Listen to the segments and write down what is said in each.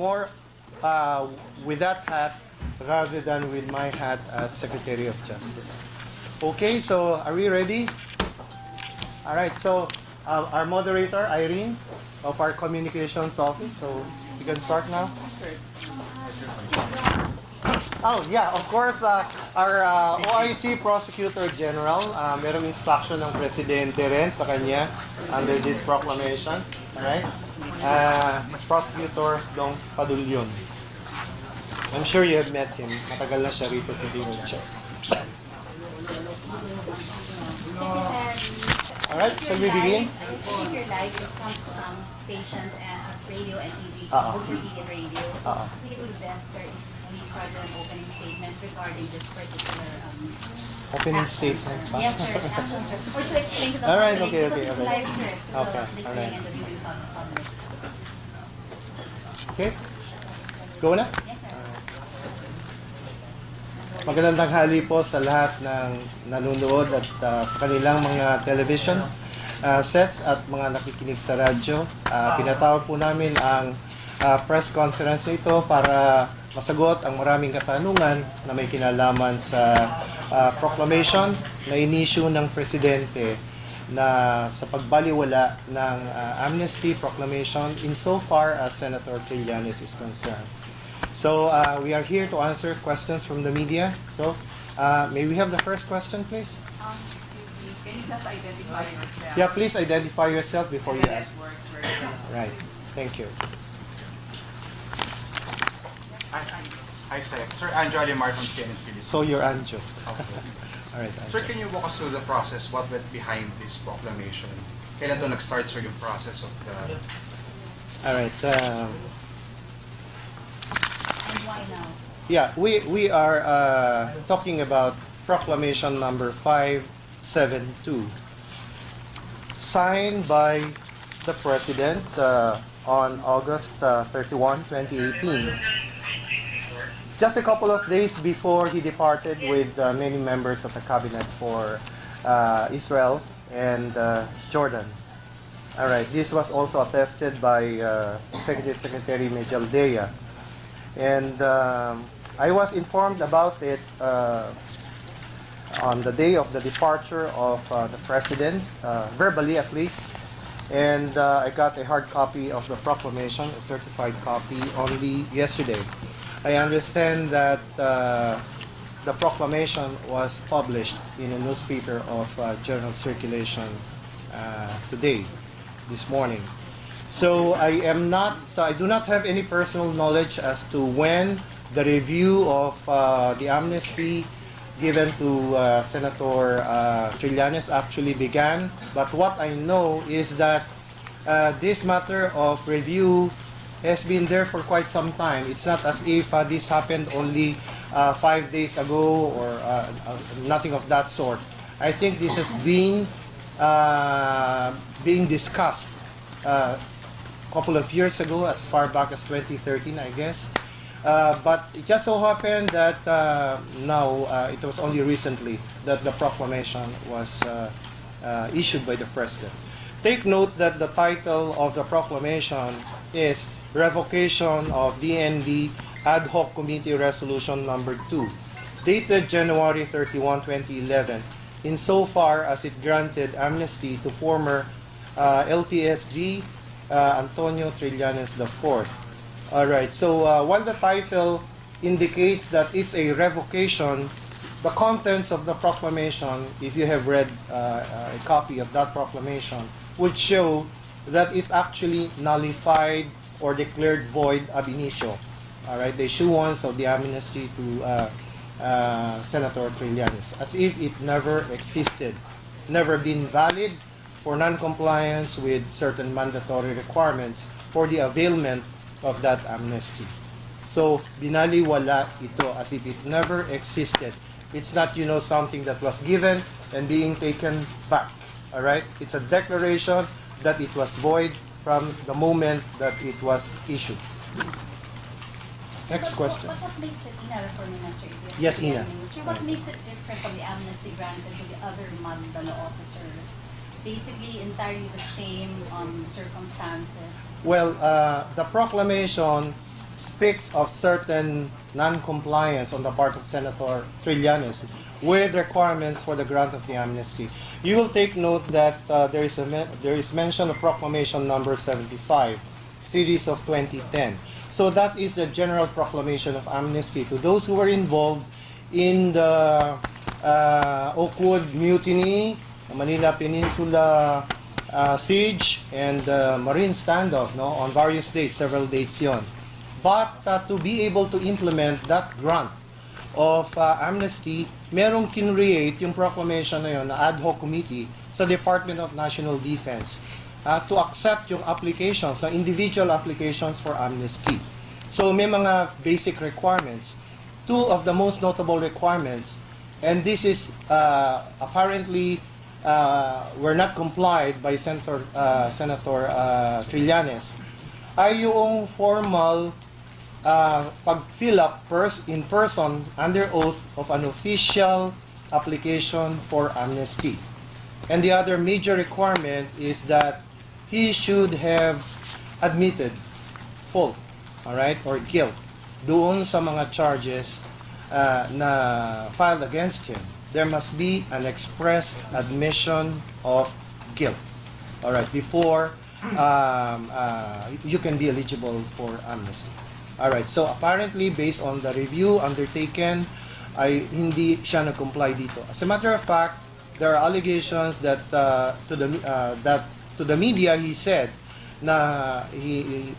more with that hat rather than with my hat as Secretary of Justice. Okay, so are we ready? All right, so our moderator, Irene, of our communications office, so you can start now. Oh, yeah, of course, our OIC Prosecutor General, merong instruction ng Presidente rin sa kanya under this proclamation. Alright? Prosecutor Dong Padulyon. I'm sure you have met him. Matagal na siya rito sa DOJ. Alright, shall we begin? Your live, it comes from stations and radio and TV, over TV and radio. I think it would be best, sir, if we start an opening statement regarding this particular opening action, statement. Yes, sir, action, sir. Or to explain to the Alright, public, okay, because it's live, sir, to okay, the listening alright. and the viewing public. Okay? Go na? Yes, sir. Magandang tanghali po sa lahat ng nanonood at sa kanilang mga television sets at mga nakikinig sa radyo. Pinatawag po namin ang press conference nito para masagot ang maraming katanungan na may kinalaman sa proclamation na inisyu ng Presidente na sa pagbaliwala ng amnesty proclamation insofar as Senator Trillanes is concerned. So we are here to answer questions from the media. So may we have the first question, please? Excuse me, can you just identify yourself? Yeah, please identify yourself before you ask. Right. Thank you. Hi, sir. Sir, Anjo Alimar from CNN Philippines. So you're Anjo. Okay. All right, Sir, Anjo. can you walk us through the process? What went behind this proclamation? Kailan to nag-start, sir, yung process of the... All right. And why now? Yeah, we are talking about proclamation number 572, signed by the President on August 31, 2018. Just a couple of days before he departed with many members of the cabinet for Israel and Jordan. All right, this was also attested by Executive Secretary Medjaldea. And I was informed about it on the day of the departure of the President, verbally at least. And I got a hard copy of the proclamation, a certified copy, only yesterday. I understand that the proclamation was published in a newspaper of general circulation today, this morning. So I do not have any personal knowledge as to when the review of the amnesty given to Senator Trillanes actually began. But what I know is that this matter of review has been there for quite some time. It's not as if this happened only 5 days ago or nothing of that sort. I think this has been being discussed a couple of years ago, as far back as 2013, I guess. But it just so happened that now it was only recently that the proclamation was issued by the President. Take note that the title of the proclamation is Revocation of DND Ad Hoc Committee Resolution Number 2, dated January 31, 2011, insofar as it granted amnesty to former LTSG Antonio Trillanes IV. All right, so while the title indicates that it's a revocation, the contents of the proclamation, if you have read a copy of that proclamation, would show that it actually nullified or declared void ab initio. All right, the issuance of the amnesty to Senator Trillanes, as if it never existed, never been valid for non-compliance with certain mandatory requirements for the availment of that amnesty. So, binaliwala ito as if it never existed. It's not, something that was given and being taken back. All right? It's a declaration that it was void from the moment that it was issued. Next question. What makes it, Ina, for me, Sir? Yes, Ina. Sir, what makes it different from the amnesty granted to the other Mandala officers? Basically, entirely the same circumstances. Well, the proclamation speaks of certain non-compliance on the part of Senator Trillanes with requirements for the grant of the amnesty. You will take note that there is mention of Proclamation number 75, series of 2010. So that is the general proclamation of amnesty to those who were involved in the Oakwood Mutiny, Manila Peninsula siege, and Marine standoff, no, on various dates, several dates yon. But to be able to implement that grant of amnesty, merong kinreate yung proclamation na yun, na ad hoc committee sa Department of National Defense to accept yung applications, na individual applications for amnesty. So may mga basic requirements. Two of the most notable requirements, and this is apparently were not complied by Senator Trillanes, ay yung formal pag-fill up in person under oath of an official application for amnesty. And the other major requirement is that he should have admitted fault, all right, or guilt doon sa mga charges na filed against him. There must be an express admission of guilt, all right, before you can be eligible for amnesty. All right, so apparently based on the review undertaken, ay hindi siya nag-comply dito. As a matter of fact, there are allegations that to the media he said na he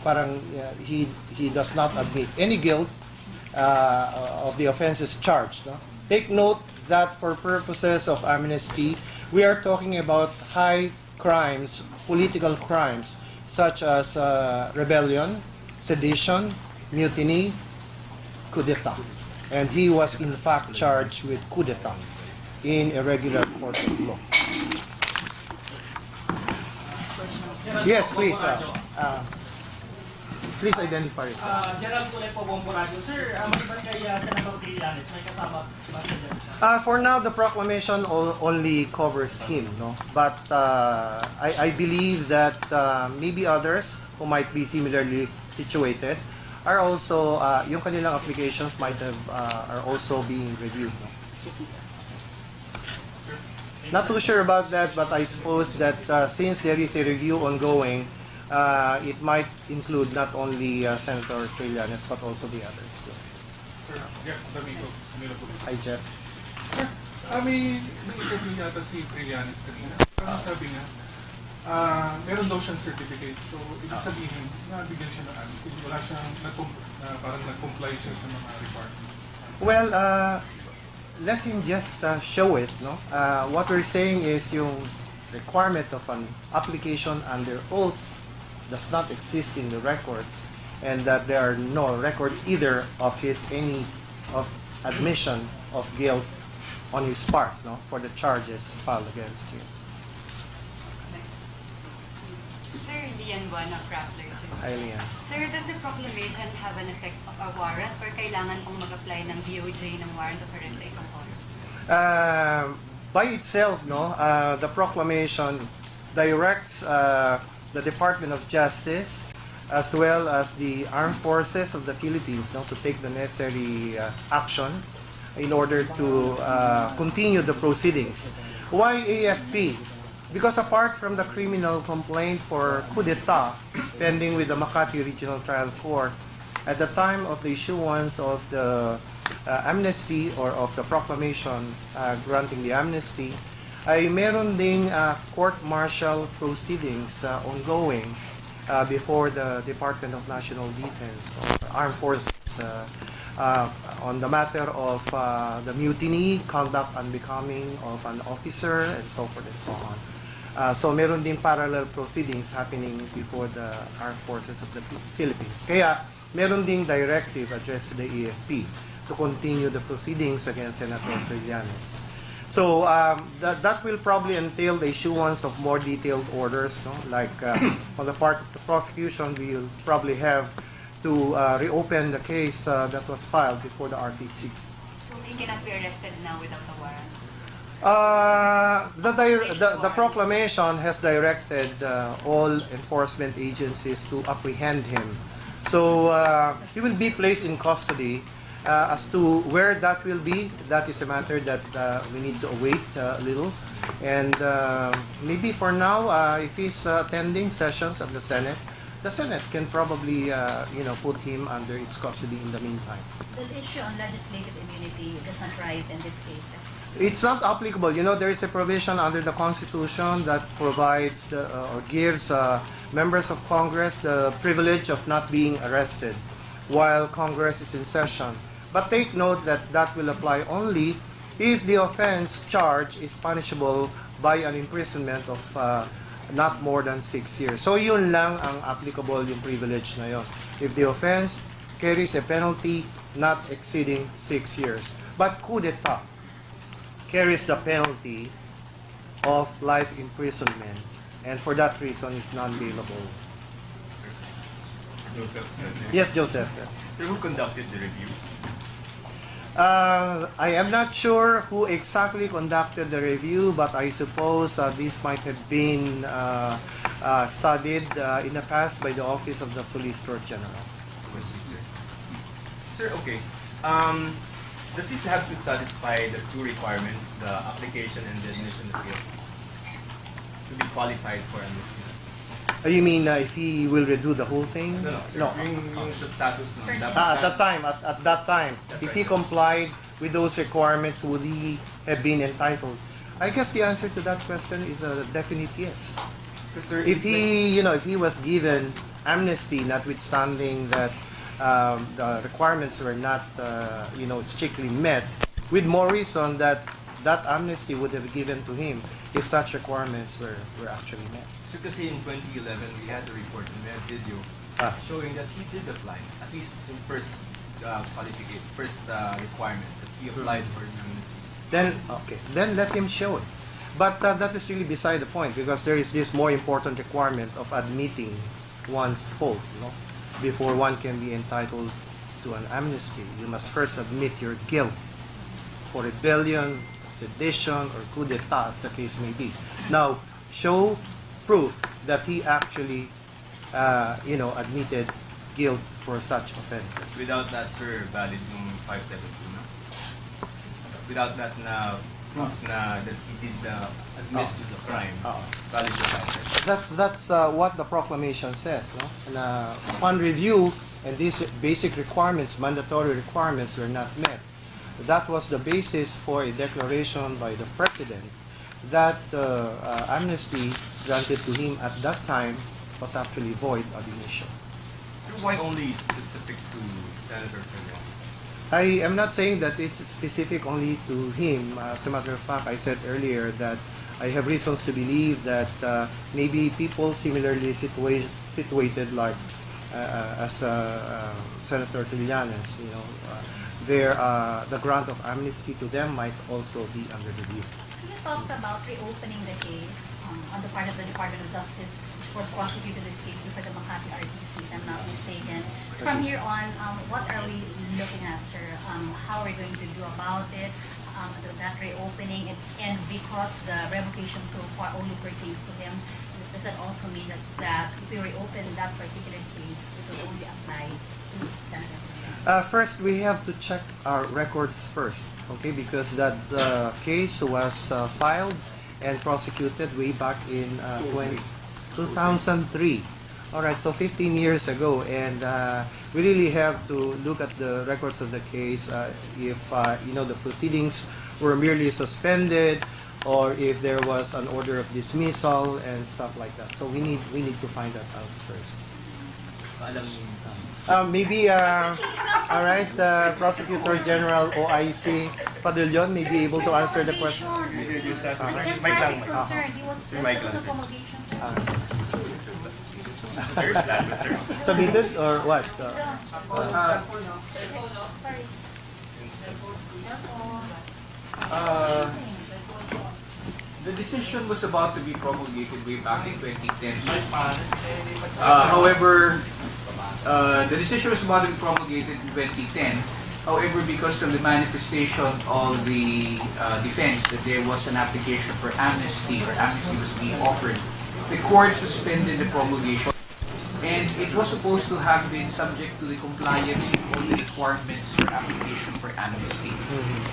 does not admit any guilt of the offenses charged. No? Take note that for purposes of amnesty, we are talking about high crimes, political crimes, such as rebellion, sedition, mutiny, coup d'etat. And he was in fact charged with coup d'etat in irregular course of law. Yes, please. Please identify yourself. Gerald Kulay po, Bombo Radio. Sir, maliban kay Senator Trillanes, may kasama ba siya? For now, the proclamation only covers him, no. But I believe that maybe others who might be similarly situated are also yung kanilang applications might have are also being reviewed. No? Not too sure about that, but I suppose that since there is a review ongoing, it might include not only Senator Trillanes but also the others. So. Jeff, Domingo po. Hi, Jeff. May interview yata si Trillanes kanina. Parang sabi niya, meron daw siyang certificate. So, ibig sabihin, nabigyan siya ng amnesty. Wala siyang, parang nag-comply siya sa mga requirements. Well, let him just show it, no? What we're saying is yung requirement of an application under oath does not exist in the records, and that there are no records either of any admission of guilt on his part, no, for the charges filed against him. Sir, Lian Buwan of Rappler. Hi, Lian. Sir, does the proclamation have an effect of a warrant or kailangan pong mag-apply ng DOJ ng warrant of arrest sa isang court? By itself, no, the proclamation directs the Department of Justice as well as the Armed Forces of the Philippines, no, to take the necessary action in order to continue the proceedings. Why AFP? Because apart from the criminal complaint for coup d'etat pending with the Makati Regional Trial Court, at the time of the issuance of the amnesty or of the proclamation granting the amnesty, ay meron ding court-martial proceedings ongoing before the Department of National Defense or Armed Forces on the matter of the mutiny, conduct unbecoming of an officer, and so forth and so on. So meron din parallel proceedings happening before the Armed Forces of the Philippines. Kaya meron ding directive addressed to the AFP to continue the proceedings against Senator Trillanes. So that will probably entail the issuance of more detailed orders, no? Like on the part of the prosecution, we will probably have to reopen the case that was filed before the RTC. So he cannot be arrested now without a warrant? The proclamation has directed all enforcement agencies to apprehend him So he will be placed in custody. As to where that will be, that is a matter that we need to await a little. And maybe for now, if he's attending sessions of the Senate can probably put him under its custody in the meantime. The issue on legislative immunity does not rise in this case. It's not applicable. There is a provision under the Constitution that provides or gives members of Congress the privilege of not being arrested while Congress is in session. But take note that that will apply only if the offense charge is punishable by an imprisonment of not more than 6 years. So yun lang ang applicable yung privilege na yun. If the offense carries a penalty not exceeding 6 years. But coup d'etat carries the penalty of life imprisonment, and for that reason is non-bailable. Joseph. Yes, Joseph. Sir, who conducted the review? I am not sure who exactly conducted the review, but I suppose this might have been studied in the past by the Office of the Solicitor General. Sir, okay. Does this have to satisfy the two requirements, the application and the admission of guilt, to be qualified for amnesty? You mean if he will redo the whole thing? No. Yung sa status nun. At that time, if he complied with those requirements, would he have been entitled? I guess the answer to that question is a definite yes. Sir, If he was given amnesty, notwithstanding that the requirements were not, strictly met, with more reason that amnesty would have given to him if such requirements were actually met. So kasi in 2011, we had a report and we had video showing that he did apply, at least in first requirement, that he applied for an amnesty. Then let him show it. But that is really beside the point, because there is this more important requirement of admitting one's fault, before one can be entitled to an amnesty. You must first admit your guilt for rebellion, sedition, or coup d'etat, as the case may be. Now, show proof that he actually, admitted guilt for such offenses. Without that, sir, valid yung 572, no? Without that proof that he did admit to the crime, valid yung 572. That's what the proclamation says, no? And, upon review, and these basic requirements, mandatory requirements, were not met. That was the basis for a declaration by the President that amnesty granted to him at that time was actually void ab initio. Why only specific to Senator Trillanes? I am not saying that it's specific only to him. As a matter of fact, I said earlier that I have reasons to believe that maybe people similarly situated like as Senator Trillanes, the grant of amnesty to them might also be under review. You talked about reopening the case on the part of the Department of Justice, which was prosecuted this case before the Makati RTC, if I'm not mistaken. From here on, what are we looking at, sir? How are we going to do about it? That reopening, and because the revocation so far only pertains to him, does that also mean that if we reopen that particular case, it will only apply to Senator? First, we have to check our records first, okay? Because that case was filed and prosecuted way back in 2003. All right, so 15 years ago, and we really have to look at the records of the case. If the proceedings were merely suspended, or if there was an order of dismissal and stuff like that. So we need to find that out first. Maybe, all right, Prosecutor General OIC Padulyon may be able to answer the question. As far as he's concerned, he was promulgation. Submitted or what? The decision was about to be promulgated way back in 2010. However, the decision was about to be promulgated in 2010. However, because of the manifestation of the defense that there was an application for amnesty, or amnesty was being offered, the court suspended the promulgation. and it was supposed to have been subject to the compliance with all the requirements for application for amnesty.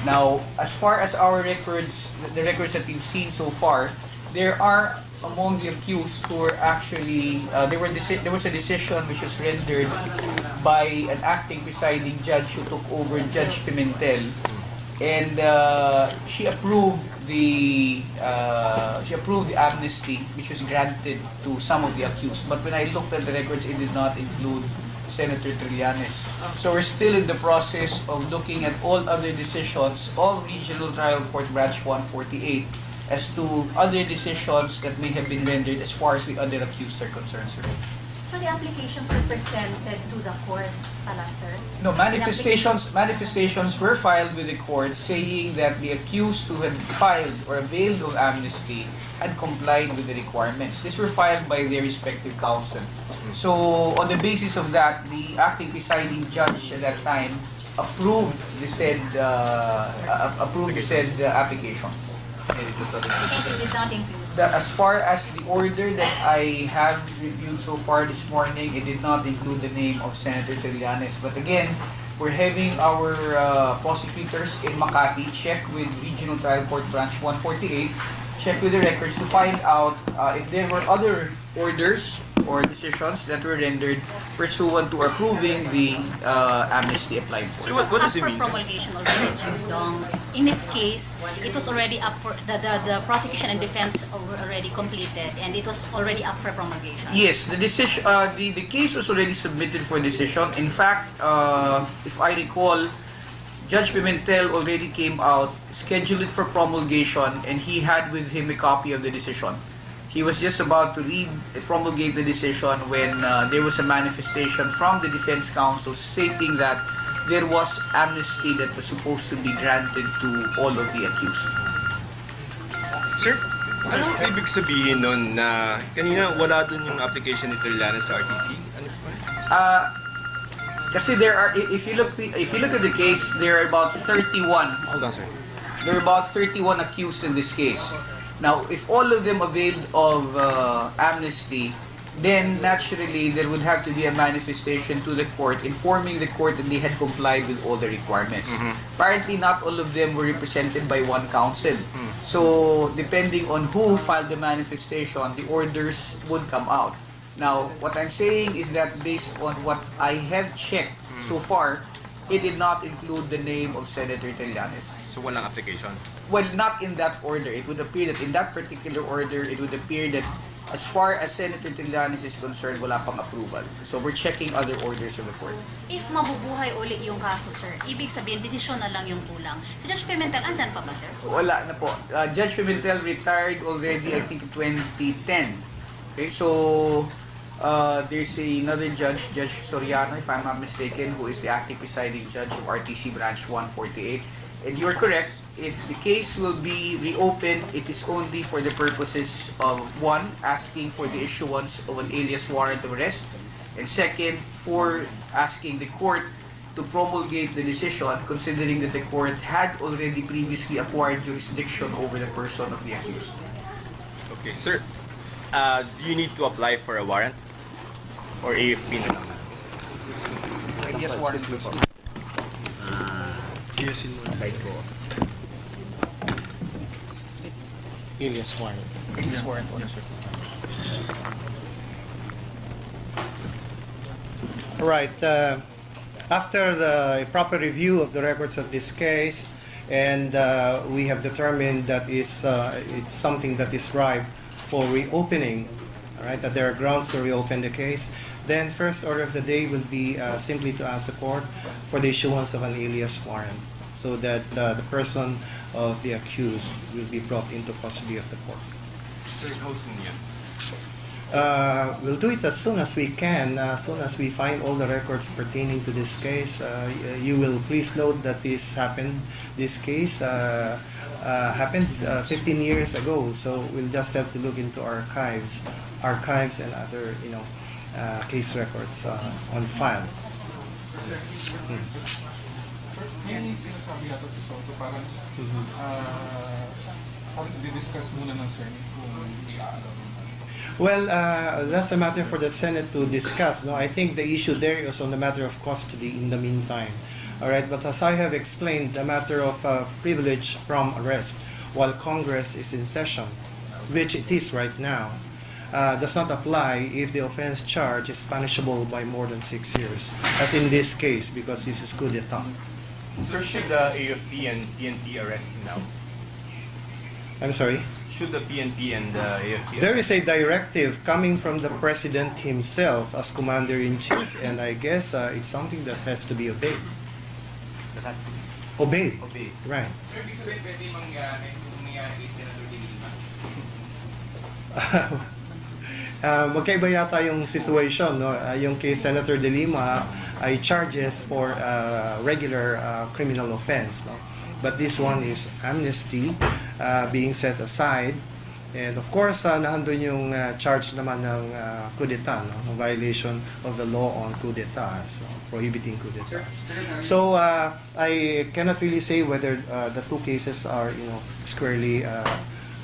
Now, as far as our records, the records that we've seen so far, there are among the accused who were actually, there was a decision which was rendered by an acting presiding judge who took over, Judge Pimentel, and she approved the amnesty which was granted to some of the accused. But when I looked at the records, it did not include Senator Trillanes. So we're still in the process of looking at all other decisions of Regional Trial Court Branch 148 as to other decisions that may have been rendered as far as the other accused are concerned, sir. So the applications were presented to the court, pala, sir? No, manifestations were filed with the court saying that the accused who had filed or availed of amnesty had complied with the requirements. These were filed by their respective counsel. So on the basis of that, the acting presiding judge at that time approved the said applications. It did not include. As far as the order that I have reviewed so far this morning, it did not include the name of Senator Trillanes. But again, we're having our prosecutors in Makati check with Regional Trial Court Branch 148, check with the records to find out if there were other orders or decisions that were rendered pursuant to approving the amnesty applied for. So what does it mean? Promulgation already, Chudong. In this case, it was already up for the prosecution and defense were already completed, and it was already up for promulgation. Yes, the decision, the case was already submitted for decision. In fact, if I recall, Judge Pimentel already came out, scheduled it for promulgation, and he had with him a copy of the decision. He was just about to promulgate the decision when there was a manifestation from the defense counsel stating that there was amnesty that was supposed to be granted to all of the accused. Sir, anong ibig sabihin nun na kanina wala dun yung application ni Trillanes sa RTC? Ano pa? Kasi there are, if you look at the case, there are about 31. Hold on, sir. There are about 31 accused in this case. Now, if all of them availed of amnesty, then naturally there would have to be a manifestation to the court informing the court that they had complied with all the requirements. Apparently, not all of them were represented by one counsel. So, depending on who filed the manifestation, the orders would come out. Now, what I'm saying is that based on what I have checked so far, it did not include the name of Senator Trillanes. So walang application? Well, not in that order. It would appear that in that particular order, it would appear that as far as Senator Trillanes is concerned, wala pang approval. So we're checking other orders of the court. If mabubuhay ulit yung kaso, sir, ibig sabihin, desisyon na lang yung kulang. Si Judge Pimentel, andyan pa ba, sir? Wala na po. Judge Pimentel retired already, I think, 2010. Okay, so there's another judge, Judge Soriano, if I'm not mistaken, who is the acting presiding judge of RTC Branch 148. And you are correct, if the case will be reopened, it is only for the purposes of, one, asking for the issuance of an alias warrant of arrest, and second, for asking the court to promulgate the decision, considering that the court had already previously acquired jurisdiction over the person of the accused. Okay, sir. Do you need to apply for a warrant? Or AFP na lang? Alias warrant before. Yes, in alias warrant. Alias warrant. Right. After the proper review of the records of this case, and we have determined that it's something that is ripe for reopening, all right, that there are grounds to reopen the case, then first order of the day will be simply to ask the court for the issuance of an alias warrant so that the person of the accused will be brought into custody of the court. Sir, how soon yan? We'll do it as soon as we can, as soon as we find all the records pertaining to this case. You will please note that this case happened 15 years ago, so we'll just have to look into archives and other, case records on file. May sinasabi yata si Soto, parang didiscuss muna ng Senate kung i-aalaw. Well, that's a matter for the Senate to discuss. No, I think the issue there is on the matter of custody in the meantime. All right, but as I have explained, the matter of privilege from arrest while Congress is in session, which it is right now, does not apply if the offense charge is punishable by more than 6 years, as in this case, because this is coup d'etat. Sir, should the AFP and PNP arrest him now? I'm sorry? Should the PNP and the AFP There is a directive coming from the President himself as Commander-in-Chief, and I guess it's something that has to be obeyed. that has to be Obeyed, obeyed? right. Sir, ibig sabihin pwede mangyari kung nangyari kay Senator De Lima? Magkaiba yata yung situation, no? Yung kay Senator De Lima ay charges for regular criminal offense, no? But this one is amnesty being set aside. And of course, nandun yung charge naman ng coup d'etat, no? Violation of the law on coup d'etat, so prohibiting coup d'etat. So I cannot really say whether the two cases are, squarely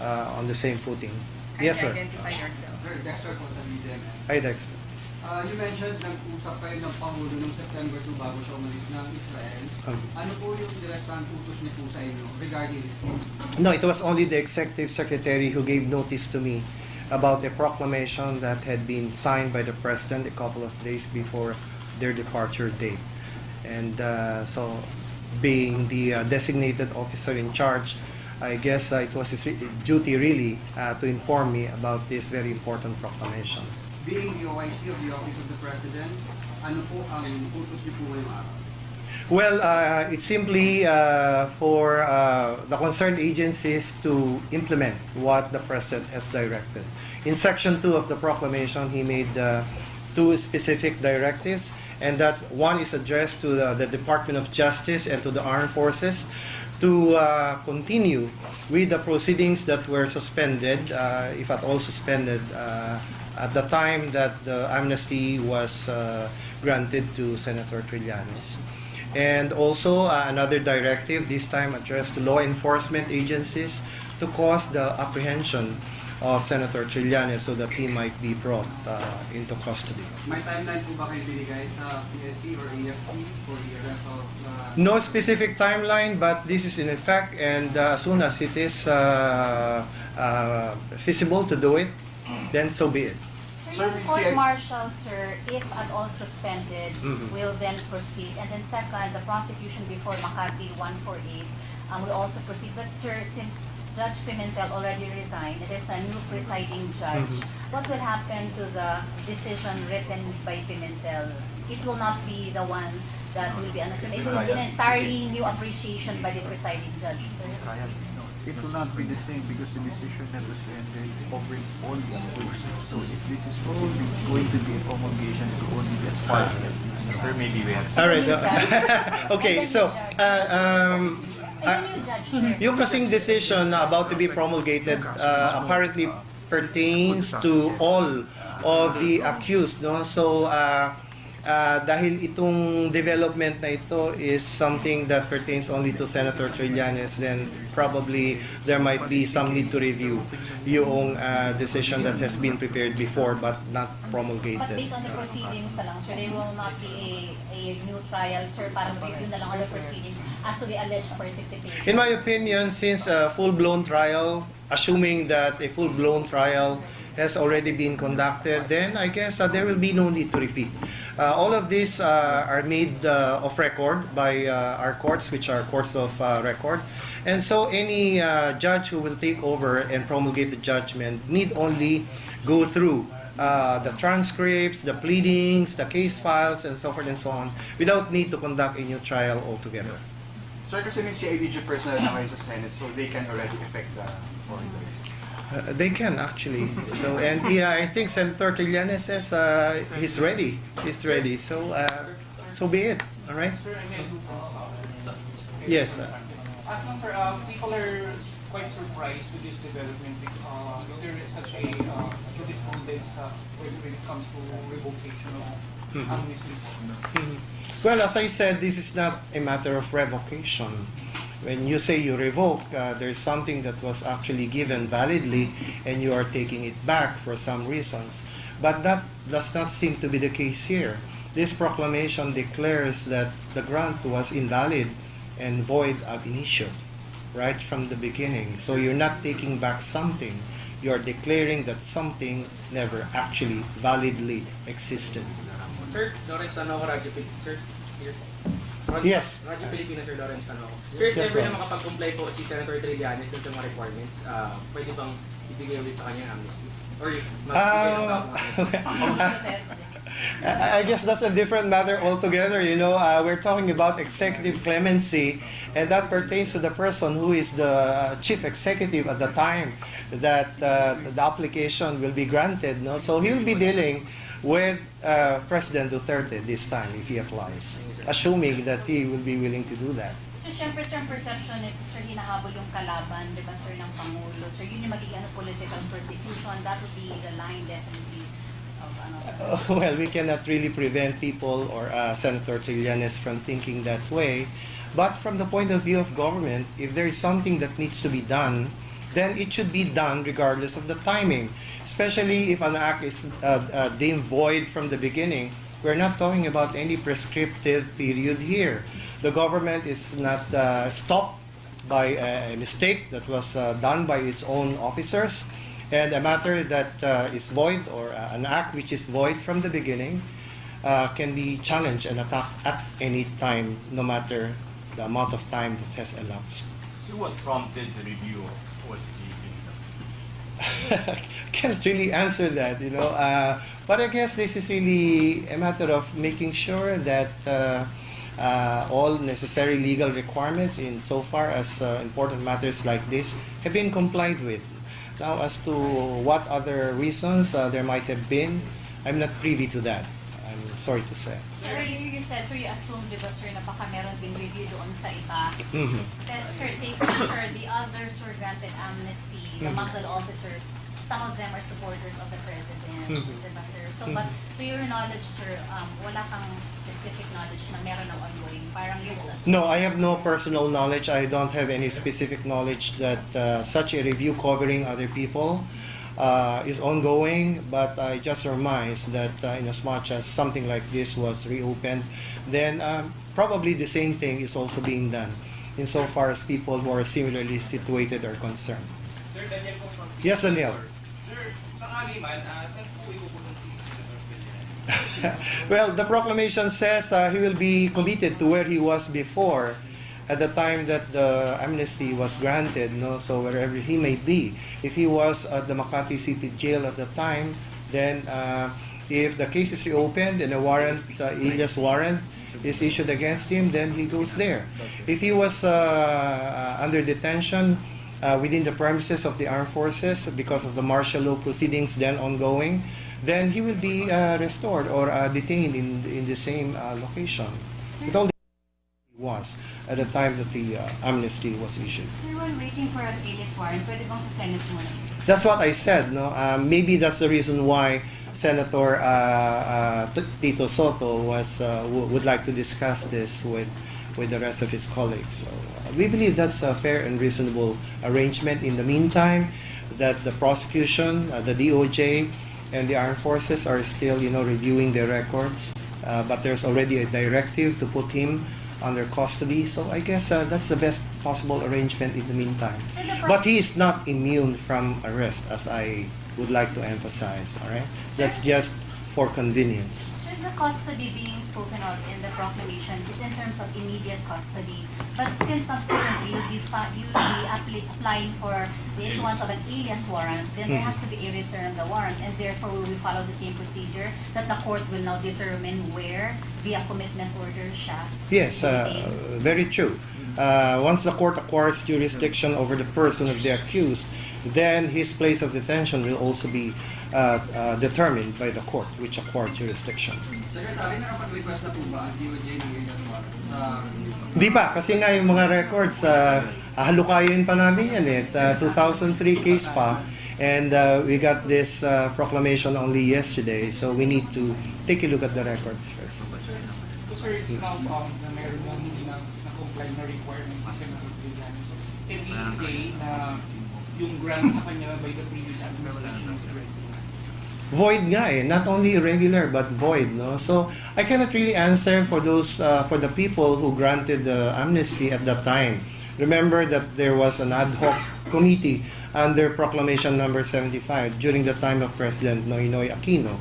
on the same footing. Yes, sir. Identify yourself. Sir, Dexter po sa DZM. Hi, Dex. You mentioned nag-usap kayo ng Pangulo noong September 2 bago siya umalis ng Israel. Ano po yung direktang utos niyo po sa inyo regarding this news? No, it was only the executive secretary who gave notice to me about a proclamation that had been signed by the president a couple of days before their departure date. And so, being the designated officer in charge, I guess it was his duty really to inform me about this very important proclamation. Being the OIC of the Office of the President, ano po ang utos niyo po ngayong araw? Well, it's simply for the concerned agencies to implement what the President has directed. In Section 2 of the proclamation, he made two specific directives, and that one is addressed to the Department of Justice and to the Armed Forces to continue with the proceedings that were suspended, if at all suspended, at the time that the amnesty was granted to Senator Trillanes. And also another directive, this time addressed to law enforcement agencies, to cause the apprehension of Senator Trillanes so that he might be brought into custody. May timeline po ba kayo binigay sa PNP or AFP for the arrest of... No specific timeline, but this is in effect, and as soon as it is feasible to do it, then so be it. Sir, yung court-martial, sir, if at all suspended, will then proceed. And then second, the prosecution before Makati 148 will also proceed. But sir, since Judge Pimentel already resigned, and there's a new presiding judge, what will happen to the decision written by Pimentel? It will not be the one that will be unassumed. It will be an entirely new appreciation by the presiding judge, sir. It will not be the same because the decision that was rendered covered all the accused. So if this is only going to be a promulgation, it will only be as far as Sir, maybe we have... All right. Okay, so yung kasing decision na about to be promulgated apparently pertains to all of the accused, no? So dahil itong development na ito is something that pertains only to Senator Trillanes, then probably there might be some need to review yung decision that has been prepared before but not promulgated. But based on the proceedings na lang, sir, there will not be a new trial, sir, parang review na lang on the proceedings as to the alleged participation. In my opinion, since a full-blown trial, assuming that a full-blown trial has already been conducted, then I guess there will be no need to repeat. All of these are made of record by our courts, which are courts of record. And so any judge who will take over and promulgate the judgment need only go through the transcripts, the pleadings, the case files, and so forth and so on, without need to conduct a new trial altogether. Sir, kasi may CIDG personnel na kayo sa Senate, so they can already effect the order. They can actually. So and yeah, I think Senator Trillanes says he's ready. He's ready. So so be it. All right. Sir, I mean, Yes. as long, sir, people are quite surprised with this development. Is there such a jurisprudence when it comes to revocation of amnesties? Well, as I said, this is not a matter of revocation. When you say you revoke, there's something that was actually given validly and you are taking it back for some reasons. But that does not seem to be the case here. This proclamation declares that the grant was invalid and void ab initio, right from the beginning. So you're not taking back something. You're declaring that something never actually validly existed. Sir, Lawrence Tanoko, Radyo Sir, here. Yes. Radyo Pilipinas, Sir Lawrence Tanoko. Sir, if Yes, ever na Lawrence. makapag-comply po si Senator Trillanes dun sa mga requirements, pwede bang ibigay ulit sa kanya ang amnesty? Or magbigay ng I guess that's a different matter altogether. You know, we're talking about executive clemency, and that pertains to the person who is the chief executive at the time that the application will be granted. No, so he'll be dealing with President Duterte this time if he applies, assuming that he will be willing to do that. So, syempre, sir, ang perception nito, sir, hinahabol yung kalaban, di ba, sir, ng Pangulo. Sir, yun yung magiging political persecution. That would be the line, definitely, of Well, we cannot really prevent people or Senator Trillanes from thinking that way. But from the point of view of government, if there is something that needs to be done, then it should be done regardless of the timing. Especially if an act is deemed void from the beginning. We're not talking about any prescriptive period here. The government is not stopped by a mistake that was done by its own officers, and a matter that is void or an act which is void from the beginning can be challenged and attacked at any time, no matter the amount of time that has elapsed. So what prompted the review of OSC? Can't really answer that, you know. But I guess this is really a matter of making sure that all necessary legal requirements in so far as important matters like this have been complied with. Now, as to what other reasons there might have been, I'm not privy to that. I'm sorry to say. So earlier you said, sir, you assumed, di ba, sir, na baka meron din review doon sa iba. Sir, take sir, the others were granted amnesty, the muzzle officers, some of them are supporters of the president, di ba, sir? So, but to your knowledge, sir, wala kang specific knowledge na meron ng ongoing, parang you just assume. No, I have no personal knowledge. I don't have any specific knowledge that such a review covering other people is ongoing, but I just surmise that in as much as something like this was reopened, then probably the same thing is also being done insofar as people who are similarly situated are concerned. Sir, Daniel po from Yes, Daniel. Sir, sakali man, saan po ipupunong si Senator Trillanes? Well, the proclamation says he will be committed to where he was before at the time that the amnesty was granted, no? So wherever he may be. If he was at the Makati City Jail at the time, then if the case is reopened and a warrant, alias warrant, is issued against him, then he goes there. If he was under detention within the premises of the armed forces because of the martial law proceedings then ongoing, then he will be restored or detained in the same location. It all was at the time that the amnesty was issued. Sir, while waiting for an alias warrant, pwede bang sa Senate muna? That's what I said. No, maybe that's the reason why Senator Tito Soto would like to discuss this with the rest of his colleagues. So we believe that's a fair and reasonable arrangement. In the meantime, that the prosecution, the DOJ, and the armed forces are still, reviewing their records. But there's already a directive to put him under custody. So I guess that's the best possible arrangement in the meantime. But he is not immune from arrest, as I would like to emphasize. All right, that's just for convenience. Sir, the custody being spoken of in the proclamation is in terms of immediate custody. But since subsequently you'll be applying for the issuance of an alias warrant, then there has to be a return of the warrant, and therefore we will follow the same procedure that the court will now determine where via commitment order siya. Yes, very true. Once the court acquires jurisdiction over the person of the accused, then his place of detention will also be determined by the court which acquired jurisdiction. Secretary, nakapag-request na po ba ang DOJ ng alias warrant? Hindi pa, kasi nga yung mga records, halukayin pa namin yan 2003 case pa. And we got this proclamation only yesterday, so we need to take a look at the records first. So sir, it's now na meron ng hindi na-comply na requirements sa Senator Trillanes. Can we say na yung grant sa kanya by the previous administration is ready? Void nga eh, not only irregular but void, no? So I cannot really answer for those for the people who granted the amnesty at that time. Remember that there was an ad hoc committee under Proclamation number 75 during the time of President Noynoy Aquino,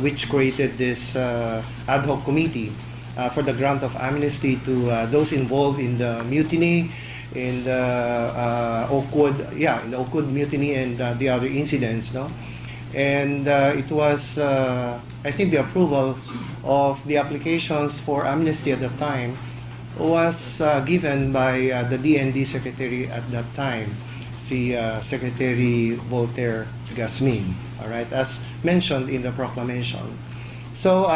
which created this ad hoc committee for the grant of amnesty to those involved in the mutiny, in the in the Okud mutiny and the other incidents, no? And it was, I think, the approval of the applications for amnesty at that time was given by the DND secretary at that time, si Secretary Voltaire Gasmin, all right, as mentioned in the proclamation. So,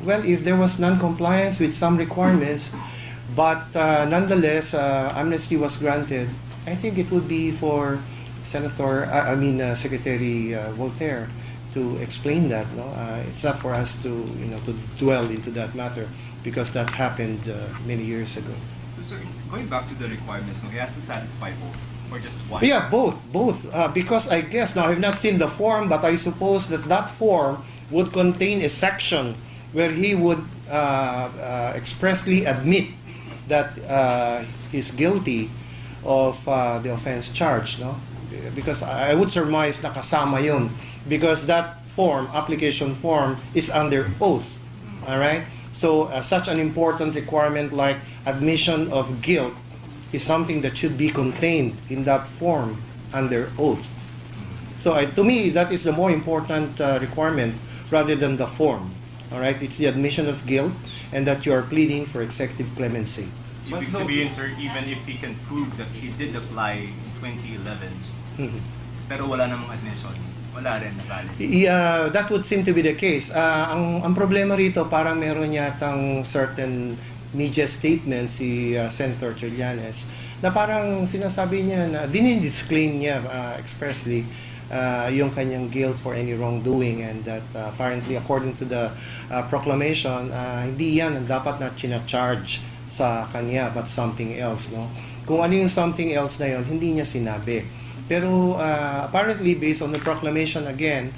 well, if there was non-compliance with some requirements, but nonetheless, amnesty was granted, I think it would be for Secretary Voltaire to explain that. No, it's not for us to to dwell into that matter because that happened many years ago. So, sir, going back to the requirements, he has to satisfy both or just one? Yeah, both. Because I guess now I've not seen the form, but I suppose that form would contain a section where he would expressly admit that he's guilty of the offense charged, no? Because I would surmise na kasama yun because that form, application form, is under oath. All right? So such an important requirement like admission of guilt is something that should be contained in that form under oath. So to me, that is the more important requirement rather than the form. All right? It's the admission of guilt and that you are pleading for executive clemency. Ibig sabihin, sir, even if he can prove that he did apply in 2011, pero wala namang admission, wala rin na valid. Yeah, that would seem to be the case. Ang problema rito, parang meron yatang certain media statements si Senator Trillanes na parang sinasabi niya na dinidisclaim niya expressly yung kanyang guilt for any wrongdoing and that apparently according to the proclamation, hindi yan ang dapat na charge sa kanya but something else, no? Kung ano yung something else na yon, hindi niya sinabi. Pero apparently based on the proclamation again,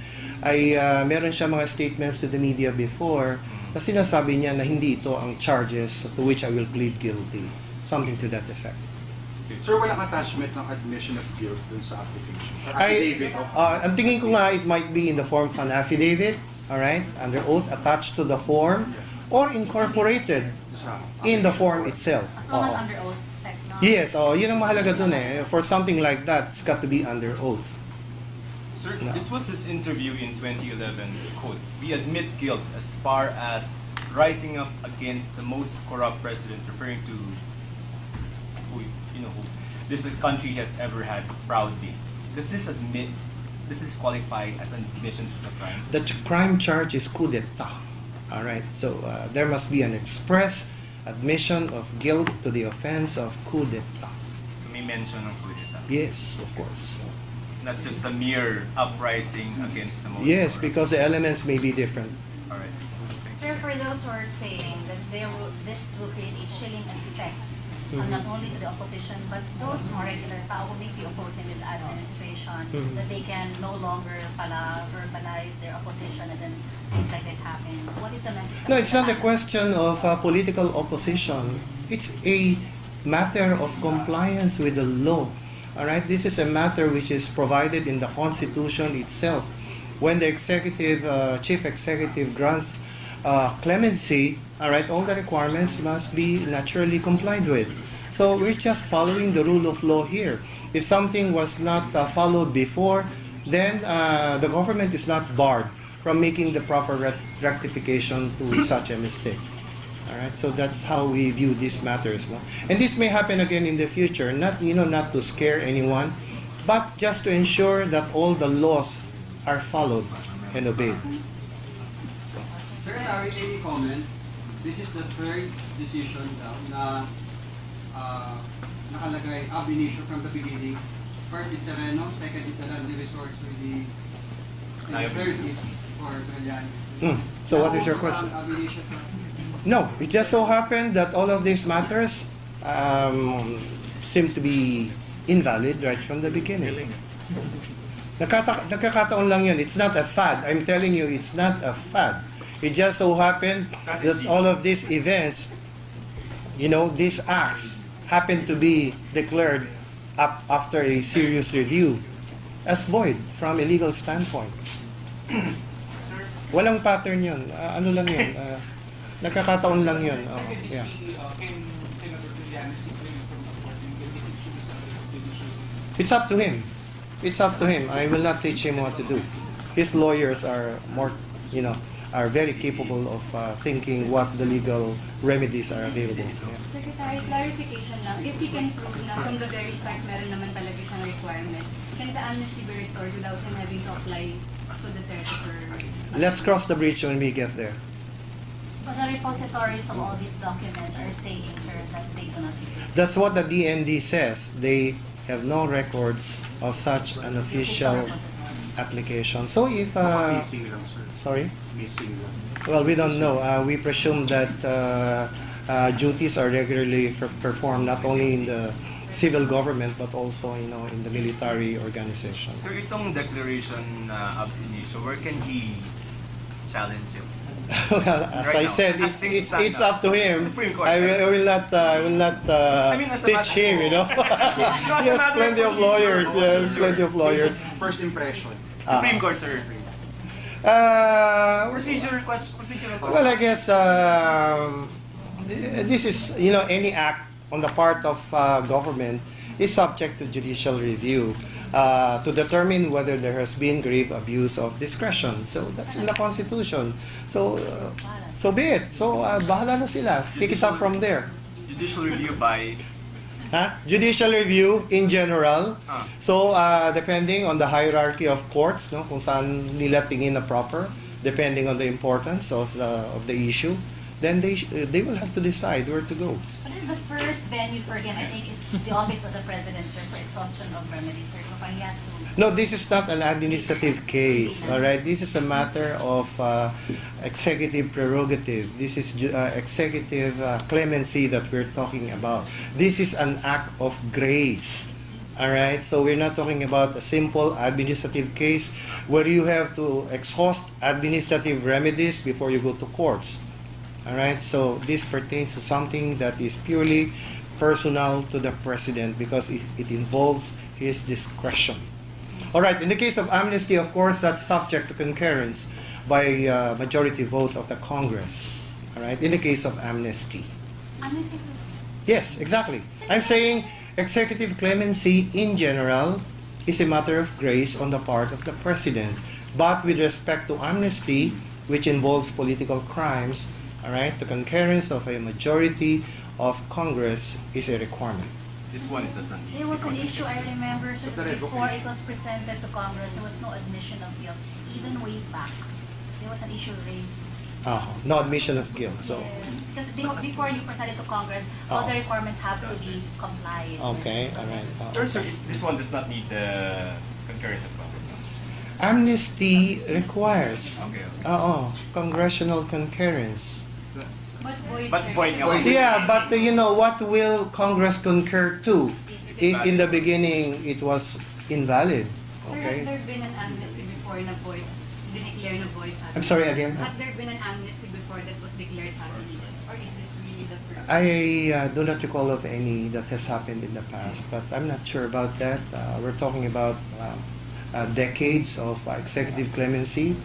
ay meron siya mga statements to the media before na sinasabi niya na hindi ito ang charges to which I will plead guilty. Something to that effect. Sir, walang attachment ng admission of guilt dun sa application? Affidavit of... Ang tingin ko nga, it might be in the form of an affidavit, all right, under oath attached to the form or incorporated in the form itself. As long as under oath, no? Yes, yun ang mahalaga dun eh. For something like that, it's got to be under oath. Sir, this was his interview in 2011, quote, "We admit guilt as far as rising up against the most corrupt president," referring to who this country has ever had proudly. Does this qualify as an admission to the crime? The crime charge is coup d'etat. All right, so there must be an express admission of guilt to the offense of coup d'etat. So may mention of coup d'etat? Yes, of course. Not just a mere uprising against the most Yes, corrupt. because the elements may be different. All right. Sir, for those who are saying that this will create a chilling effect, not only to the opposition, but those more regular tao who may be opposing this administration, that they can no longer verbalize their opposition and then things like this happen. What is the message? No, it's not a question of political opposition. It's a matter of compliance with the law. All right, this is a matter which is provided in the Constitution itself. When the chief executive grants clemency, all right, all the requirements must be naturally complied with. So we're just following the rule of law here. If something was not followed before, then the government is not barred from making the proper rectification to such a mistake. All right, so that's how we view these matters, no? And this may happen again in the future. Not not to scare anyone, but just to ensure that all the laws are followed and obeyed. Sir, Larry, any comment? This is the third decision daw na nakalagay ab initio from the beginning First is Sereno, second is the land resource with the, and third is for Trillanes. So what is your question? No, it just so happened that all of these matters seem to be invalid right from the beginning. Nakakataon lang yun. It's not a fad. I'm telling you, it's not a fad. It just so happened that all of these events, you know, these acts happen to be declared up after a serious review as void from a legal standpoint. Walang pattern yun. Ano lang yun? Nagkakataon lang yun. Yeah. It's up to him. It's up to him. I will not teach him what to do. His lawyers are more, you know, are very capable of thinking what the legal remedies are available to him. Secretary, clarification lang. If he can prove na from the very start meron naman talaga siyang requirement, can the amnesty be restored without him having to apply to the or... Let's cross the bridge when we get there. But the repositories of all these documents are saying, sir, that they do not exist. That's what the DND says. They have no records of such an official application. So if sorry, well, we don't know. We presume that duties are regularly performed not only in the civil government but also, you know, in the military organization. So itong declaration ab initio, where can he challenge it? Well, as I said, it's up to him. I will not teach him, you know. He has plenty of lawyers. Plenty of lawyers. First impression. Supreme Court, sir. Procedure. Well, I guess this is, you know, any act on the part of government is subject to judicial review to determine whether there has been grave abuse of discretion. So that's in the Constitution. So so be it. So bahala na sila. Pick it up from there. Judicial review by... Judicial review in general. So depending on the hierarchy of courts, no, kung saan nila tingin na proper, depending on the importance of the issue, then they will have to decide where to go. What is the first venue for him? I think is the office of the president, sir, for exhaustion of remedies, sir. He has to... No, this is not an administrative case. All right, this is a matter of executive prerogative. This is executive clemency that we're talking about. This is an act of grace. All right, so we're not talking about a simple administrative case where you have to exhaust administrative remedies before you go to courts. All right, so this pertains to something that is purely personal to the president because it involves his discretion. All right, in the case of amnesty, of course, that's subject to concurrence by majority vote of the Congress. All right, in the case of amnesty. Amnesty? Yes, exactly. I'm saying executive clemency in general is a matter of grace on the part of the president. But with respect to amnesty, which involves political crimes, all right, the concurrence of a majority of Congress is a requirement. This one it doesn't need. There was an issue, I remember, so before it was presented to Congress, there was no admission of guilt. Even way back, there was an issue raised. No admission of guilt. So. Because before you presented to Congress, all the requirements have to be complied. Okay, all right. Sir, this one does not need the concurrence of Congress. Amnesty requires congressional concurrence. But void. Yeah, but you know, what will Congress concur to if in the beginning it was invalid? Okay. Sir, has there been an amnesty before na void, declared na void? I'm sorry again. Has there been an amnesty before that was declared valid? Or is it really the first? I do not recall of any that has happened in the past, but I'm not sure about that. We're talking about decades of executive clemency.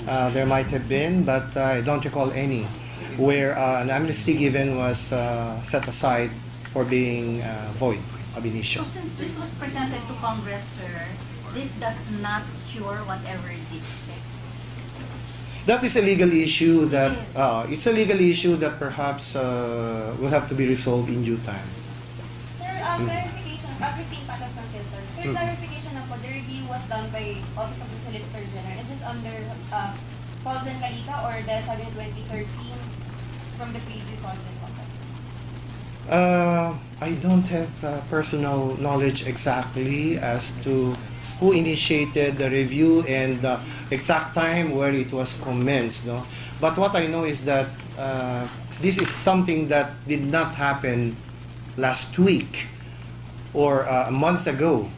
There might have been, but I don't recall any where an amnesty given was set aside for being void ab initio. So since this was presented to Congress, sir, this does not cure whatever it did. That is a legal issue that it's a legal issue that perhaps will have to be resolved in due time. Sir, clarification, everything patas ng filter. Sir, clarification na po, the review was done by Office of the Solicitor General. Is it under Paulson Calita or the 7/2013 from the previous Congress? I don't have personal knowledge exactly as to who initiated the review and the exact time where it was commenced. No? But what I know is that this is something that did not happen last week or a month ago,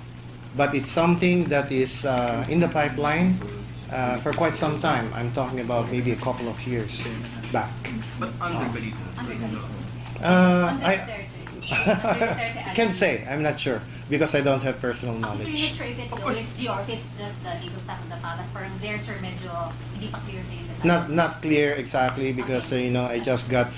but it's something that is in the pipeline for quite some time. I'm talking about maybe a couple of years back. But under Galito. I can't say. I'm not sure because I don't have personal I'm not knowledge. sure if it's OSG or if it's just the legal staff of the palace. Parang there, sir, medyo hindi pa clear sa inyo. Not clear exactly because I just got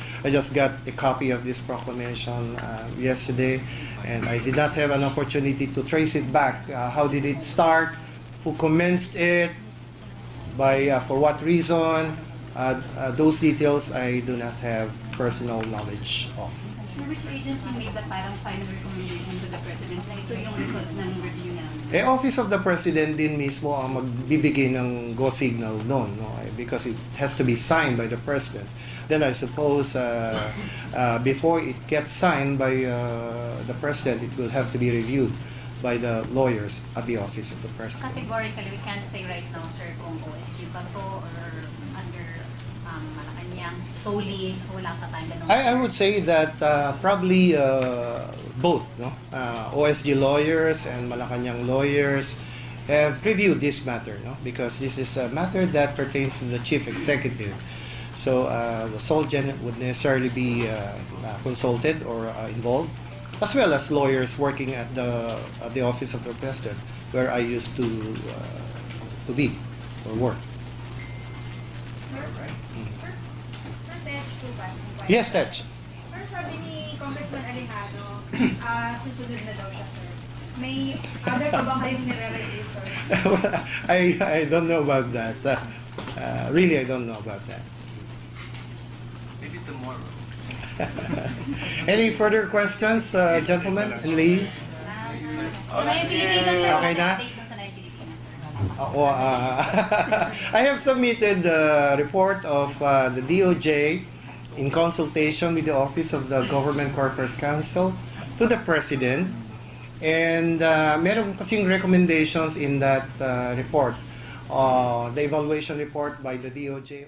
a copy of this proclamation yesterday, and I did not have an opportunity to trace it back. How did it start? Who commenced it? By for what reason? Those details I do not have personal knowledge of. Which agency made the parang final recommendation to the President na ito yung result ng review namin? Office of the President din mismo ang magbibigay ng go signal noon, no? Because it has to be signed by the President. Then I suppose before it gets signed by the President, it will have to be reviewed by the lawyers at the Office of the President. Categorically, we can't say right now, sir, kung OSG ba to or under Malacanang solely, wala pa tayong ganun. I would say that probably both, no? OSG lawyers and Malacanang lawyers have reviewed this matter, no? Because this is a matter that pertains to the Chief Executive. So the Solgen would necessarily be consulted or involved, as well as lawyers working at the Office of the President, where I used to be or work. Yes, Tetch. Sir, sabi ni Congressman Alejandro, susunod na daw siya, sir. May other pa ba kayong nire-review, sir? I don't know about that. Really, I don't know about that. Maybe tomorrow. Any further questions, gentlemen and ladies? Okay na? I have submitted the report of the DOJ in consultation with the Office of the Government Corporate Counsel to the President. And meron kasing recommendations in that report, the evaluation report by the DOJ.